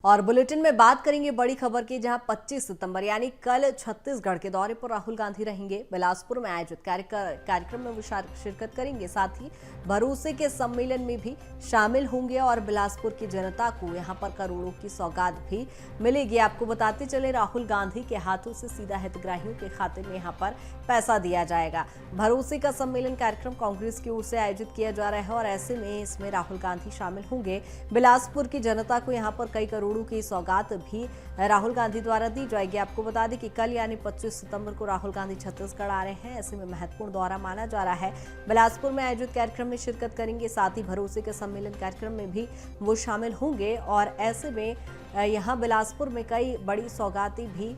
और बुलेटिन में बात करेंगे बड़ी खबर की, जहां 25 सितंबर यानी कल छत्तीसगढ़ के दौरे पर राहुल गांधी रहेंगे। बिलासपुर में आयोजित कार्यक्रम में वो शिरकत करेंगे, साथ ही भरोसे के सम्मेलन में भी शामिल होंगे और बिलासपुर की जनता को यहां पर करोड़ों की सौगात भी मिलेगी। आपको बताते चले, राहुल गांधी के हाथों से सीधा हितग्राहियों के खाते में यहां पर पैसा दिया जाएगा। भरोसे का सम्मेलन कार्यक्रम कांग्रेस की ओर से आयोजित किया जा रहा है और ऐसे में इसमें राहुल गांधी शामिल होंगे। बिलासपुर की जनता को यहाँ पर कई करोड़ों की सौगात भी राहुल गांधी द्वारा दी जाएगी। आपको बता दें कि कल यानी 25 सितंबर को राहुल गांधी छत्तीसगढ़ आ रहे हैं। ऐसे में महत्वपूर्ण दौरा माना जा रहा है। बिलासपुर में आयोजित कार्यक्रम में शिरकत करेंगे, साथ ही भरोसे के सम्मेलन कार्यक्रम में भी वो शामिल होंगे और ऐसे में यहाँ बिलासपुर में कई बड़ी सौगातें भी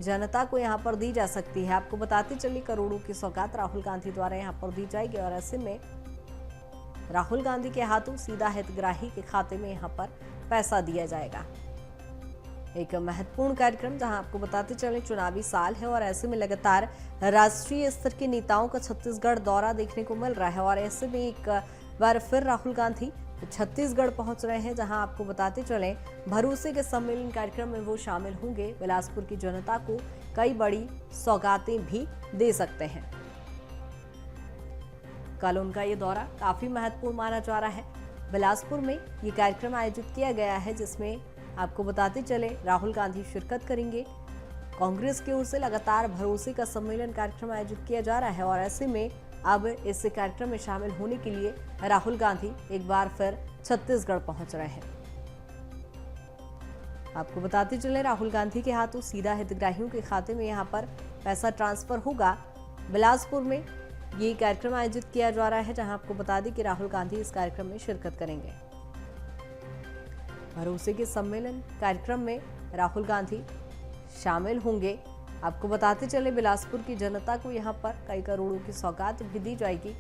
जनता को यहाँ पर दी जा सकती है। आपको बताते चलिए, करोड़ों की सौगात राहुल गांधी द्वारा यहाँ पर दी जाएगी और ऐसे में राहुल गांधी के हाथों सीधा हितग्राही के खाते में यहाँ पर पैसा दिया जाएगा। एक महत्वपूर्ण कार्यक्रम, जहां आपको बताते चले चुनावी साल है और ऐसे में लगातार राष्ट्रीय स्तर के नेताओं का छत्तीसगढ़ दौरा देखने को मिल रहा है और ऐसे में एक बार फिर राहुल गांधी छत्तीसगढ़ पहुंच रहे हैं, जहां आपको बताते चले भरोसे के सम्मेलन कार्यक्रम में वो शामिल होंगे। बिलासपुर की जनता को कई बड़ी सौगातें भी दे सकते हैं। कल उनका ये दौरा काफी महत्वपूर्ण माना जा रहा है। बिलासपुर में ये कार्यक्रम आयोजित किया गया है, जिसमें आपको बताते चले राहुल गांधी शिरकत करेंगे। कांग्रेस की ओर से लगातार भरोसे का सम्मेलन कार्यक्रम आयोजित किया जा रहा है और ऐसे में अब इस कार्यक्रम में शामिल होने के लिए राहुल गांधी एक बार फिर छत्तीसगढ़ पहुंच रहे हैं। आपको बताते चले, राहुल गांधी के हाथों सीधा हितग्राहियों के खाते में यहां पर पैसा ट्रांसफर होगा। बिलासपुर में ये कार्यक्रम आयोजित किया जा रहा है, जहां आपको बता दें कि राहुल गांधी इस कार्यक्रम में शिरकत करेंगे। भरोसे के सम्मेलन कार्यक्रम में राहुल गांधी शामिल होंगे। आपको बताते चले, बिलासपुर की जनता को यहां पर कई करोड़ों की सौगात भी दी जाएगी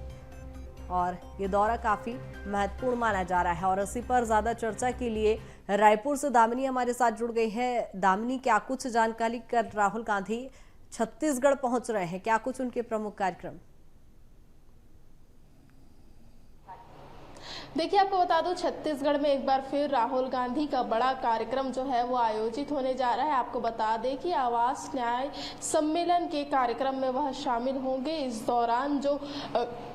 और ये दौरा काफी महत्वपूर्ण माना जा रहा है। और इसी पर ज्यादा चर्चा के लिए रायपुर से दामिनी हमारे साथ जुड़ गई है। दामिनी, क्या कुछ जानकारी कर राहुल गांधी छत्तीसगढ़ पहुंच रहे हैं, क्या कुछ उनके प्रमुख कार्यक्रम? देखिए, आपको बता दूं, छत्तीसगढ़ में एक बार फिर राहुल गांधी का बड़ा कार्यक्रम जो है वो आयोजित होने जा रहा है। आपको बता दें कि आवास न्याय सम्मेलन के कार्यक्रम में वह शामिल होंगे। इस दौरान जो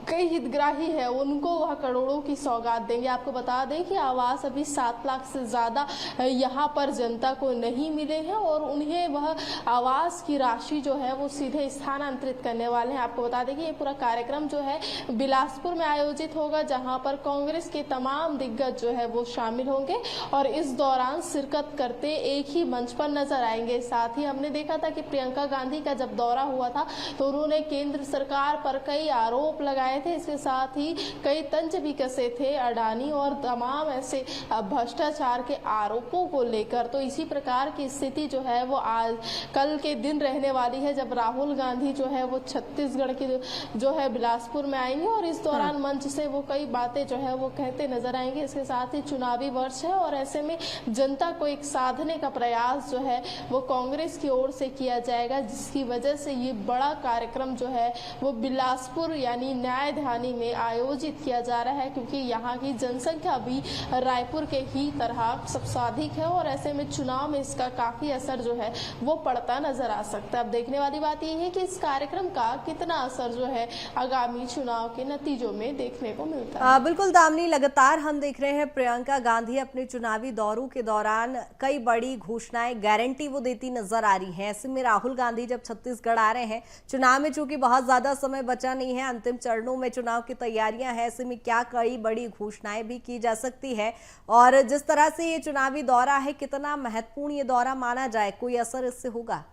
कई हितग्राही है उनको वह करोड़ों की सौगात देंगे। आपको बता दें कि आवास अभी 7 लाख से ज़्यादा यहाँ पर जनता को नहीं मिले हैं और उन्हें वह आवास की राशि जो है वो सीधे स्थानांतरित करने वाले हैं। आपको बता दें कि ये पूरा कार्यक्रम जो है बिलासपुर में आयोजित होगा, जहाँ पर कांग्रेस के तमाम दिग्गज जो है वो शामिल होंगे और इस दौरान शिरकत करते एक ही मंच पर नजर आएंगे। साथ ही हमने देखा था कि प्रियंका गांधी का जब दौरा हुआ था तो उन्होंने केंद्र सरकार पर कई आरोप लगाए थे। इसके साथ ही कई तंज भी कसे थे अडानी और तमाम ऐसे भ्रष्टाचार के आरोपों को लेकर। तो इसी प्रकार की स्थिति जो है वो आज कल के दिन रहने वाली है, जब राहुल गांधी जो है वो छत्तीसगढ़ की जो है बिलासपुर में आएंगे और इस दौरान मंच से वो कई बातें जो है वो कहते नजर आएंगे। इसके साथ ही चुनावी वर्ष है और ऐसे में जनता को एक साधने का प्रयास जो है वो कांग्रेस की ओर से किया जाएगा, जिसकी वजह से ये बड़ा कार्यक्रम जो है वो बिलासपुर यानी न्यायधानी में आयोजित किया जा रहा है, क्योंकि यहाँ की जनसंख्या भी रायपुर के ही तरह सबसे अधिक है और ऐसे में चुनाव में इसका काफी असर जो है वो पड़ता नजर आ सकता है। अब देखने वाली बात यह है कि इस कार्यक्रम का कितना असर जो है आगामी चुनाव के नतीजों में देखने को मिलता है। बिल्कुल दामिनी, लगातार हम देख रहे हैं प्रियंका गांधी अपने चुनावी दौरों के दौरान कई बड़ी घोषणाएं, गारंटी वो देती नजर आ रही हैं। ऐसे में राहुल गांधी जब छत्तीसगढ़ आ रहे हैं, चुनाव में चूंकि बहुत ज्यादा समय बचा नहीं है, अंतिम चरणों में चुनाव की तैयारियां हैं, ऐसे में क्या कई बड़ी घोषणाएं भी की जा सकती है और जिस तरह से ये चुनावी दौरा है, कितना महत्वपूर्ण ये दौरा माना जाए, कोई असर इससे होगा?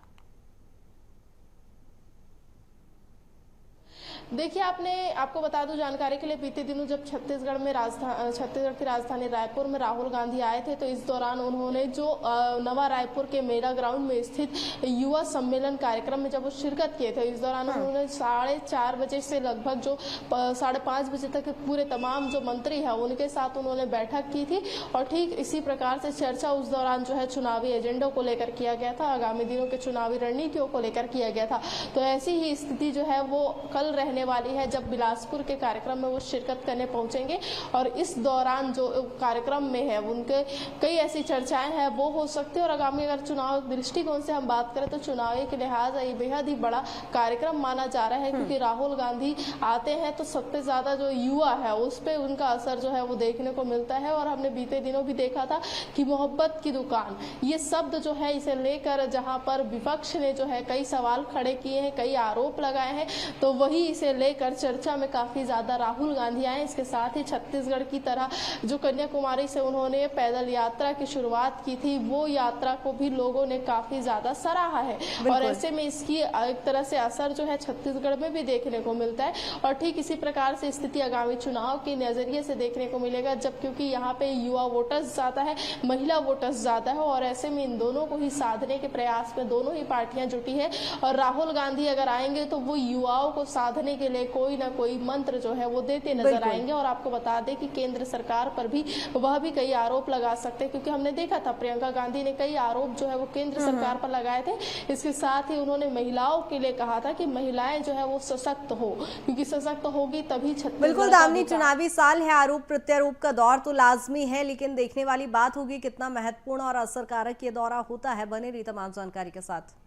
देखिए, आपको बता दूं जानकारी के लिए, बीते दिनों जब छत्तीसगढ़ की राजधानी रायपुर में राहुल गांधी आए थे तो इस दौरान उन्होंने जो नवा रायपुर के मेला ग्राउंड में स्थित युवा सम्मेलन कार्यक्रम में जब वो शिरकत किए थे, इस दौरान उन्होंने 4:30 बजे से लगभग जो 5:30 बजे तक पूरे तमाम जो मंत्री हैं उनके साथ उन्होंने बैठक की थी और ठीक इसी प्रकार से चर्चा उस दौरान जो है चुनावी एजेंडों को लेकर किया गया था, आगामी दिनों के चुनावी रणनीतियों को लेकर किया गया था। तो ऐसी ही स्थिति जो है वो कल रहने रहने वाली है जब बिलासपुर के कार्यक्रम में वो शिरकत करने पहुंचेंगे। और इस दौरान जो कार्यक्रम में है उनके कई ऐसी चर्चाएं हैं वो हो सकती है। और आगामी अगर चुनाव दृष्टिकोण से हम बात करें तो चुनाव के लिहाज ये बेहद ही बड़ा कार्यक्रम माना जा रहा है, क्योंकि राहुल गांधी आते हैं तो सबसे ज्यादा जो युवा है उस पर उनका असर जो है वो देखने को मिलता है। और हमने बीते दिनों भी देखा था कि मोहब्बत की दुकान ये शब्द जो है इसे लेकर जहां पर विपक्ष ने जो है कई सवाल खड़े किए हैं, कई आरोप लगाए हैं, तो वही इसे लेकर चर्चा में काफी ज्यादा राहुल गांधी आए। इसके साथ ही छत्तीसगढ़ की तरह जो कन्याकुमारी से उन्होंने पैदल यात्रा की शुरुआत की थी वो यात्रा को भी लोगों ने काफी ज्यादा सराहा है। और ऐसे में इसकी एक तरह से असर जो है छत्तीसगढ़ में भी देखने को मिलता है। और ठीक इसी प्रकार से स्थिति आगामी चुनाव के नजरिए से देखने को मिलेगा, जब क्योंकि यहाँ पे युवा वोटर्स ज्यादा है, महिला वोटर्स ज्यादा है, और ऐसे में इन दोनों को ही साधने के प्रयास में दोनों ही पार्टियां जुटी है। और राहुल गांधी अगर आएंगे तो वो युवाओं को साधने के लिए कोई ना कोई मंत्र जो है वो देते नजर आएंगे। और आपको बता दें कि केंद्र सरकार पर भी वह भी कई आरोप लगा सकते हैं, क्योंकि हमने देखा था प्रियंका गांधी ने कई आरोप जो है वो केंद्र सरकार पर लगाए थे। इसके साथ ही उन्होंने महिलाओं के लिए कहा था कि महिलाएं जो है वो सशक्त हो, क्योंकि सशक्त होगी तभी छत्तीसगढ़। बिल्कुल दामिनी, चुनावी साल है, आरोप प्रत्यारोप का दौर तो लाजमी है, लेकिन देखने वाली बात होगी कितना महत्वपूर्ण और असरकारक ये दौरा होता है। बने रही तमाम जानकारी के साथ।